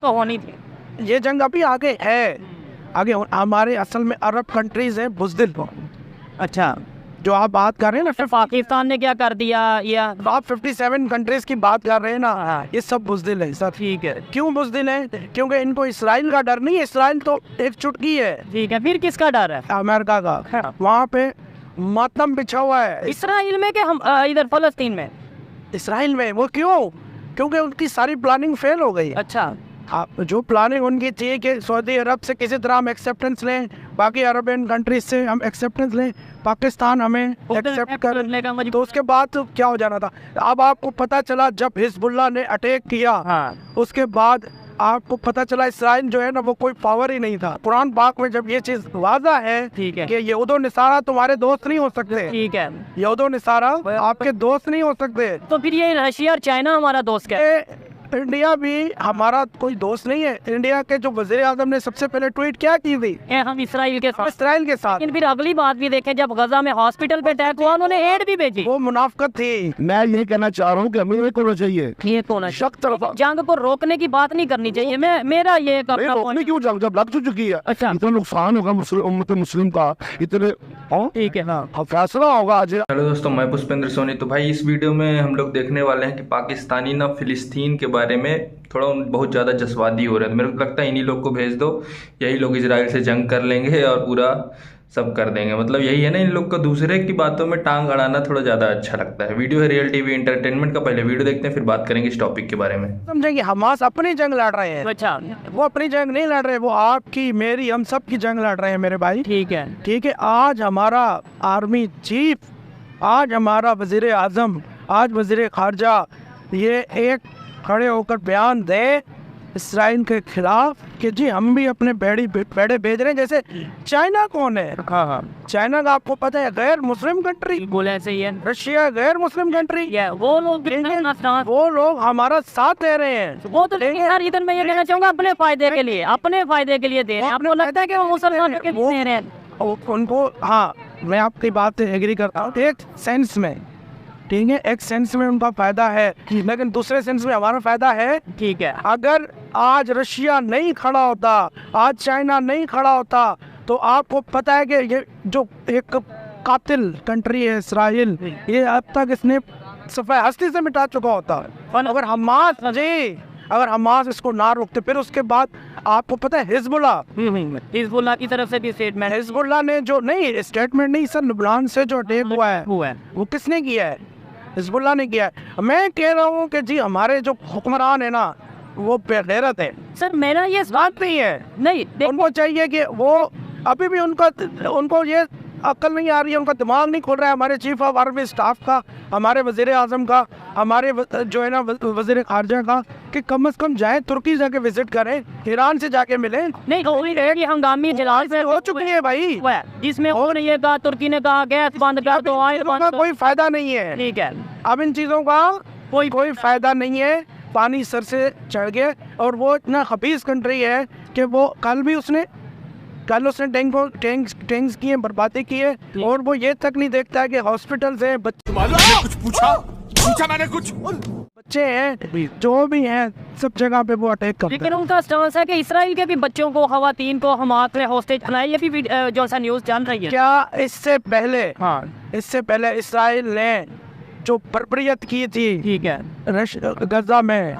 तो होनी थी। ये जंग अभी आगे है, आगे हमारे असल में अरब कंट्रीज हैं बुज़दिल को। अच्छा, जो आप बात कर रहे हैं ना, फिर पाकिस्तान ने क्या कर दिया या आप 57 कंट्रीज की बात कर रहे हैं ना, ये सब बुज़दिल है सर। ठीक है, क्यों बुज़दिल है? क्योंकि इनको इसराइल का डर नहीं है, इसराइल तो एक चुटकी है। ठीक है, फिर किसका डर है? अमेरिका का। वहाँ पे मातम बिछा हुआ है इसराइल में कि हम इधर फलस्तीन में? इसराइल में। वो क्यों? क्योंकि उनकी सारी प्लानिंग फेल हो गई। अच्छा, आप जो प्लानिंग उनकी थी कि सऊदी अरब से किसी तरह हम एक्सेप्टेंस लें, बाकी अरबियन कंट्रीज से हम एक्सेप्टेंस लें, पाकिस्तान हमें एक्सेप्ट करने का, तो उसके बाद तो क्या हो जाना था। अब आपको पता चला जब हिजबुल्लाह ने अटैक किया, उसके बाद आपको पता चला इसराइल जो है ना वो कोई पावर ही नहीं था। कुरान पाक में जब ये चीज वाज़ा है, ठीक है, कि यहूदो निसारा तुम्हारे दोस्त नहीं हो सकते। ठीक है, यहूदो निसारा आपके दोस्त नहीं हो सकते। तो फिर ये रशिया और चाइना हमारा दोस्त क्या? इंडिया भी हमारा कोई दोस्त नहीं है। इंडिया के जो वज़ीर आज़म ने सबसे पहले ट्वीट क्या की थी? हम इसराइल के साथ। इसराइल के साथ। लेकिन फिर अगली बात भी देखें, जब गजा में हॉस्पिटल पे अटैक हुआ उन्होंने एड भी भेजी। वो मुनाफकत थी। मैं ये कहना चाह रहा हूँ कि हमें होना चाहिए, ये कौन शक तरफा जंग को रोकने की बात नहीं करनी चाहिए। मेरा ये रोकने क्यों जंग जब लग चुकी है। अच्छा, इतना नुकसान होगा उम्मत मुस्लिम का, इतने ठीक है ना, फैसला होगा आज। हेलो दोस्तों, मैं पुष्पेंद्र सोनी। तो भाई इस वीडियो में हम लोग देखने वाले हैं कि पाकिस्तानी ना फिलिस्तीन के बारे में थोड़ा बहुत ज़्यादा जसवादी हो रहा है। मेरे को लगता है इन्हीं लोग को भेज दो, यही लोग इजराइल से जंग कर लेंगे और पूरा सब कर देंगे। मतलब यही है ना, इन लोग को दूसरे की बातों में टांग अड़ाना थोड़ा ज़्यादा अच्छा लगता है। वीडियो है रियल टीवी एंटरटेनमेंट का। पहले वीडियो देखते हैं, फिर बात करेंगे इस टॉपिक के बारे में। समझेंगे हमास अपनी जंग लड़ रहे हैं। अच्छा, वो अपनी जंग नहीं लड़ रहे, वो आपकी मेरी हम सब की जंग लड़ रहे हैं मेरे भाई। ठीक है, ठीक है। आज हमारा आर्मी चीफ, आज हमारा वजीर आजम, आज वजीर खारजा ये एक खड़े होकर बयान दे इसराइल के खिलाफ कि जी हम भी अपने बेड़े भेज रहे हैं। जैसे चाइना कौन है? हाँ, चाइना का आपको पता है गैर मुस्लिम कंट्री। बोले ऐसे ही है। रशिया गैर मुस्लिम कंट्री। वो लोग हमारा साथ दे रहे हैं। वो तो यार इधर मैं ये कहना चाहूँगा, अपने फायदे के लिए दे रहे हैं। आपको लगता है कि वो मुसलमानों के लिए दे रहे हैं उनको? हाँ, मैं आपकी बात से एग्री करता हूँ एक सेंस में। ठीक है, एक सेंस में उनका फायदा है, लेकिन दूसरे सेंस में हमारा फायदा है। ठीक है, अगर आज रशिया नहीं खड़ा होता, आज चाइना नहीं खड़ा होता, तो आपको पता है कि ये जो एक कातिल कंट्री है इसराइल, ये अब तक इसने सफाई हस्ती से मिटा चुका होता है। अगर हमास इसको ना रोकते, फिर उसके बाद आपको पता है हिजबुल्लाह की तरफ से भी स्टेटमेंट, हिजबुल्लाह ने जो नहीं स्टेटमेंट नहीं सर, लुबनान से जो अटैक हुआ है वो किसने किया है? हिजबुल्लाह ने किया है। मैं कह रहा हूँ कि जी हमारे जो हुक्मरान है ना वो बेगैरत है सर। मेरा ये बात नहीं है, नहीं उनको चाहिए कि वो अभी भी उनको ये अक्ल नहीं आ रही है, उनका दिमाग नहीं खुल रहा है। हमारे चीफ ऑफ आर्मी स्टाफ का, हमारे वजीर आजम का, हमारे जो है ना वजीर खारजा का, कि कम से कम जाए तुर्की जाके विजिट करें, ईरान से जाके मिले। नहीं कि हंगामी इजलास हो चुकी है भाई, जिसमें और ये कहा, तुर्की ने कहा गैस बंद कर दो, कोई फायदा नहीं है। ठीक है, अब इन चीजों का कोई फायदा नहीं है। पानी सर से चढ़ गया और वो इतना खबीज कंट्री है कि वो कल उसने टैंक्स किए, बर्बादी की है, और वो ये तक नहीं देखता है कि हॉस्पिटल्स हैं, कुछ पूछा मैंने, कुछ बच्चे हैं, जो भी हैं, सब जगह पे वो अटैक करते हैं। लेकिन उनका स्टांस है कि इसराइल के भी बच्चों को, खवातीन को हमास में हॉस्टेज बनाए। ये भी जो सा न्यूज़ चल रही है। क्या इससे पहले इसराइल ने जो बर्बरियत की थी, ठीक है, गजा में,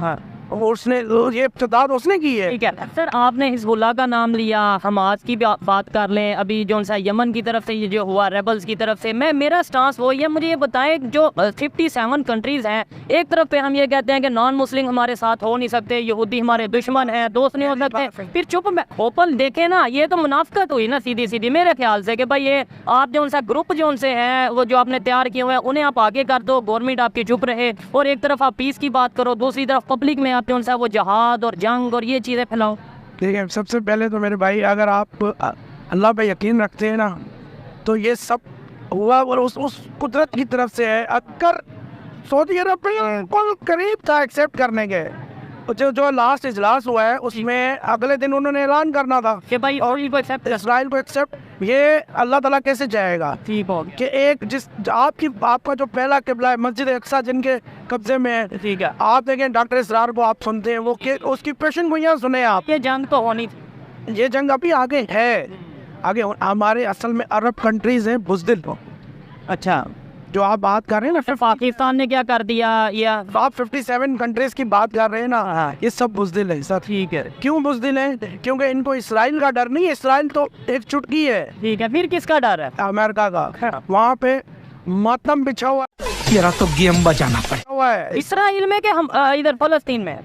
उसने ये इब्तिदा उसने की है। ठीक है सर, आपने हिजबुल्लाह का नाम लिया, हमास की बात कर लें। अभी जो सा यमन की तरफ से ये जो हुआ, रेबल्स की तरफ से, मेरा स्टांस वो ये, मुझे ये बताएं, जो 57 कंट्रीज हैं, एक तरफ पे हम ये कहते हैं कि नॉन मुस्लिम हमारे साथ हो नहीं सकते, यहूदी हमारे दुश्मन हैं, दोस्त नहीं हो सकते, फिर चुप ओपन देखे ना, ये तो मुनाफकत हुई ना सीधी मेरे ख्याल से, कि भाई ये आप जो सा ग्रुप जो उनसे है, वो जो आपने तैयार किए हुए हैं, उन्हें आप आगे कर दो, गवर्नमेंट आपकी चुप रहे, और एक तरफ आप पीस की बात करो, दूसरी तरफ पब्लिक में आप जो सा वो जहाद और जंग और ये चीज़ें फैलाओ। ठीक है, सबसे पहले तो मेरे भाई, अगर आप अल्लाह पे यकीन रखते हैं ना, तो ये सब हुआ और उस कुदरत की तरफ से है। अगर सऊदी अरब बिल्कुल करीब था एक्सेप्ट करने के, जो लास्ट इजलास हुआ है उसमें अगले दिन उन्होंने ऐलान करना था कि भाई इसराइल को एक्सेप्ट ये अल्लाह ताला कैसे जाएगा? ठीक हो कि एक आपका जो पहला किबला है मस्जिद अक्सा जिनके कब्जे में है, ठीक है। आप देखें डॉक्टर इसरार को आप सुनते हैं, वो उसकी पेशेंट गोइयां सुने आप। ये जंग तो होनी थी। ये जंग अभी आगे है, आगे हमारे असल में अरब कंट्रीज हैं बुज़दिल। अच्छा, जो आप बात कर रहे हैं ना, फिर पाकिस्तान ने क्या कर दिया? या आप 57 कंट्रीज की बात कर रहे हैं ना, ये सब बुज़दिल है सर। ठीक है। क्यों बुज़दिल है? क्योंकि इनको इसराइल का डर नहीं है, इसराइल तो एक चुटकी है। ठीक है, फिर किसका डर है? अमेरिका का। वहाँ पे मातम बिछा हुआ तेरा तो गेम बजाना पड़े। हुआ है इसराइल में कि हम इधर फलस्तीन में?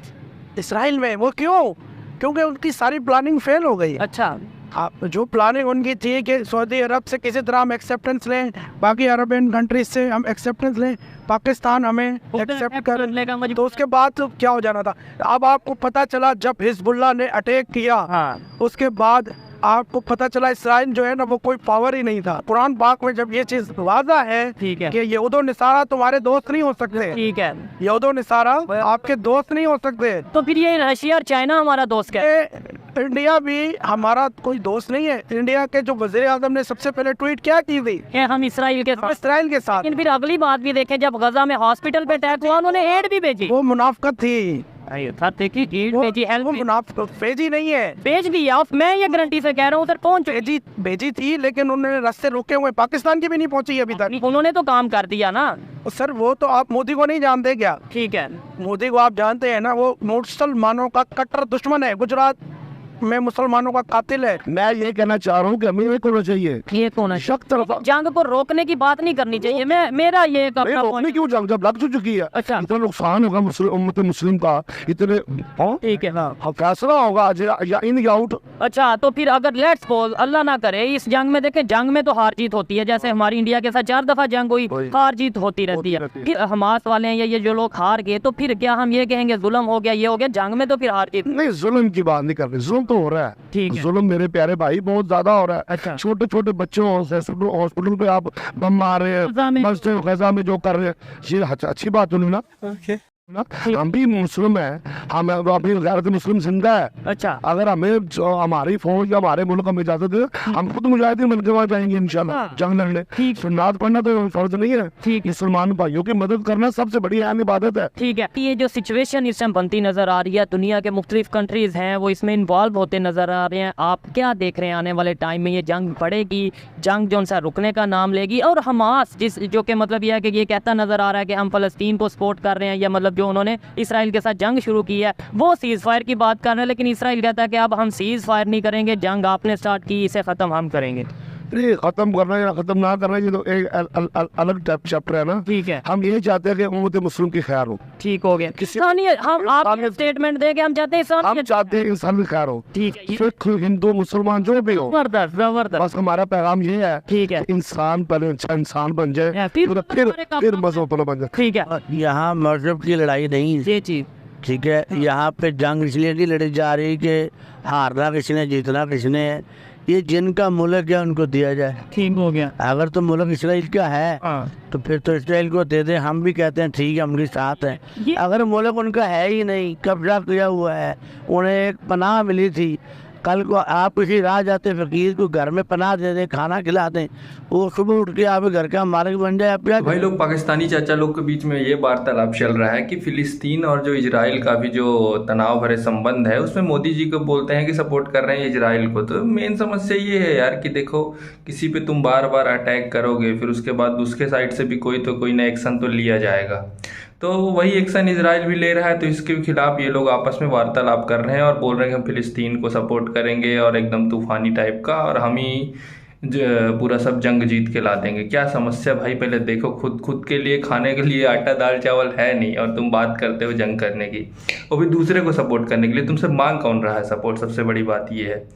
इसराइल में। वो क्यों? क्योंकि उनकी सारी प्लानिंग फेल हो गई। अच्छा, आप जो प्लानिंग उनकी थी कि सऊदी अरब से किसी तरह हम एक्सेप्टेंस लें, बाकी अरबियन कंट्रीज से हम एक्सेप्टेंस लें, पाकिस्तान हमें एक्सेप्ट कर लेगा मुझे। तो उसके बाद तो क्या हो जाना था? अब आपको पता चला जब हिजबुल्लाह ने अटैक किया, उसके बाद आपको पता चला इसराइल जो है ना वो कोई पावर ही नहीं था। कुरान पाक में जब ये चीज वादा है ठीक है कि यहूदो निसारा तुम्हारे दोस्त नहीं हो सकते, ठीक है, यहूदो निसारा आपके दोस्त नहीं हो सकते, तो फिर ये रशिया और चाइना हमारा दोस्त क्या है? इंडिया भी हमारा कोई दोस्त नहीं है। इंडिया के जो वज़ीर आज़म ने सबसे पहले ट्वीट क्या की थी? कि हम इसराइल के साथ। इसराइल के साथ। लेकिन फिर अगली बात भी देखें, जब गजा में हॉस्पिटल पे अटैक हुआ उन्होंने एड भी भेजी। वो मुनाफकत थी। देखिए एड भेजी, हेल्प वो मुनाफकत भेजी नहीं है, भेज दिया। मैं ये गारंटी से कह रहा हूँ उधर पहुंच भेजी थी, लेकिन उन्होंने रास्ते रोके हुए। पाकिस्तान की भी नहीं पहुंची अभी तक। उन्होंने तो काम कर दिया ना सर। वो तो आप मोदी को नहीं जानते क्या? ठीक है, मोदी को आप जानते हैं ना, वो मुसलमानों का कट्टर दुश्मन है, गुजरात में मुसलमानों का कातिल है। मैं ये कहना चाह रहा हूँ कि हमें ये करना चाहिए, ये कौन है? शक तरफ जंग को रोकने की बात नहीं करनी चाहिए। मेरा ये रोकने क्यों जंग जब लग चुकी है। अच्छा, इतना नुकसान होगा उम्मत मुस्लिम का, इतने ठीक है, फैसला होगा आज या इन या आउट। अच्छा, तो फिर अगर लेट्स सपोज अल्लाह ना करे इस जंग में, देखें जंग में तो हार जीत होती है, जैसे हमारी इंडिया के साथ 4 दफा जंग हुई, हार जीत होती रहती है। फिर हमास वाले हैं या ये जो लोग हार गए, तो फिर क्या हम ये कहेंगे जुल्म हो गया, ये हो गया? जंग में तो फिर हार जीत नहीं, जुल्म की बात नहीं कर रहे, जुल्म तो हो रहा है। ठीक है, जुल्म मेरे प्यारे भाई बहुत ज्यादा हो रहा है। अच्छा, छोटे छोटे बच्चों हॉस्पिटल पे आप बम मार रहे हैं, मस्जिद गजा में जो कर रहे हैं, ये अच्छी बात नहीं ना। हम भी मुस्लिम हैं, हम अभी गैरत मुस्लिम जिंदा है। अच्छा, अगर हमें जो हमारी फौज या हमारे मुल्क हमें इजाजत दे, हम खुद मुजाहिदीन बनके वहाँ जाएंगे इंशाल्लाह जंग लड़ने। सुन्नत पढ़ना तो फर्ज नहीं है। ठीक, मुसलमान भाइयों की मदद करना सबसे बड़ी अहम इबादत है। ठीक है। ये जो सिचुएशन इस टाइम बनती नजर आ रही है, दुनिया के मुख्तलिफ कंट्रीज हैं वो इसमें इन्वॉल्व होते नजर आ रहे हैं। आप क्या देख रहे हैं आने वाले टाइम में? ये जंग बढ़ेगी, जंग जो सा रुकने का नाम लेगी, और हमास जो कि मतलब यह है कि ये कहता नजर आ रहा है कि हम फलस्तीन को सपोर्ट कर रहे हैं, या मतलब जो उन्होंने इसराइल के साथ जंग शुरू की है वो सीज फायर की बात कर रहे हैं, लेकिन इसराइल कहता है कि अब हम सीज फायर नहीं करेंगे, जंग आपने स्टार्ट की, इसे खत्म हम करेंगे। खत्म करना या खत्म ना करना ये तो एक अलग चैप्टर है ना। ठीक है, हम ये चाहते हैं कि उम्मत मुस्लिम की खैर हो। ठीक हो गया। हम आप स्टेटमेंट दे के हम चाहते हैं हम चाहते हैं इंसान की खैर हो। ठीक है, सिख हिंदू मुसलमान जो भी हो, जबरदस्त जबरदस्त। बस हमारा पैगाम ये है, ठीक है, इंसान पहले अच्छा इंसान बन जाए, फिर मजहब बन जाए। ठीक है, यहाँ मजहब की लड़ाई नहीं, ये चीज ठीक है। यहाँ पे जंग इसलिए नहीं लड़ी जा रही कि हारना किसने जीतना किसने है, ये जिनका मुल्क है उनको दिया जाए। ठीक हो गया। अगर तो मुल्क इसराइल का है तो फिर तो इसराइल को दे दे, हम भी कहते हैं ठीक है, उनके साथ हैं। अगर मुल्क उनका है ही नहीं, कब्जा किया हुआ है, उन्हें एक पनाह मिली थी, कल को आप किसी राह जाते फकीर को घर में पनाह दे दें, खाना खिला दें, वो सुबह उठ के आप घर का मालिक बन जाए। भाई लोग, पाकिस्तानी चाचा लोग के बीच में ये वार्तालाप चल रहा है कि फिलिस्तीन और जो इजराइल का भी जो तनाव भरे संबंध है उसमें मोदी जी को बोलते हैं कि सपोर्ट कर रहे हैं इजराइल को। तो मेन समस्या ये है यार कि देखो, किसी पे तुम बार बार अटैक करोगे, फिर उसके बाद दूसरे साइड से भी कोई ना एक्शन तो लिया जाएगा। तो वही एक्शन इजराइल भी ले रहा है, तो इसके खिलाफ ये लोग आपस में वार्तालाप कर रहे हैं और बोल रहे हैं कि हम फिलिस्तीन को सपोर्ट करेंगे और एकदम तूफानी टाइप का, और हम ही पूरा सब जंग जीत के ला देंगे। क्या समस्या भाई? पहले देखो, खुद के लिए खाने के लिए आटा दाल चावल है नहीं, और तुम बात करते हो जंग करने की, और भी दूसरे को सपोर्ट करने के लिए। तुमसे मांग कौन रहा है सपोर्ट? सबसे बड़ी बात ये है।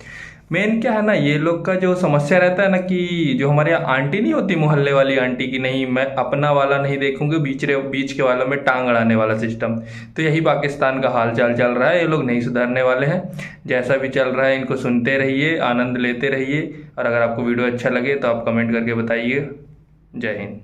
मेन क्या है ना, ये लोग का जो समस्या रहता है ना कि जो हमारे यहाँ आंटी नहीं होती, मोहल्ले वाली आंटी की, नहीं मैं अपना वाला नहीं देखूंगी, बीच के वालों में टांग अड़ाने वाला सिस्टम। तो यही पाकिस्तान का हाल चाल चल रहा है। ये लोग नहीं सुधरने वाले हैं। जैसा भी चल रहा है इनको सुनते रहिए, आनंद लेते रहिए, और अगर आपको वीडियो अच्छा लगे तो आप कमेंट करके बताइए। जय हिंद।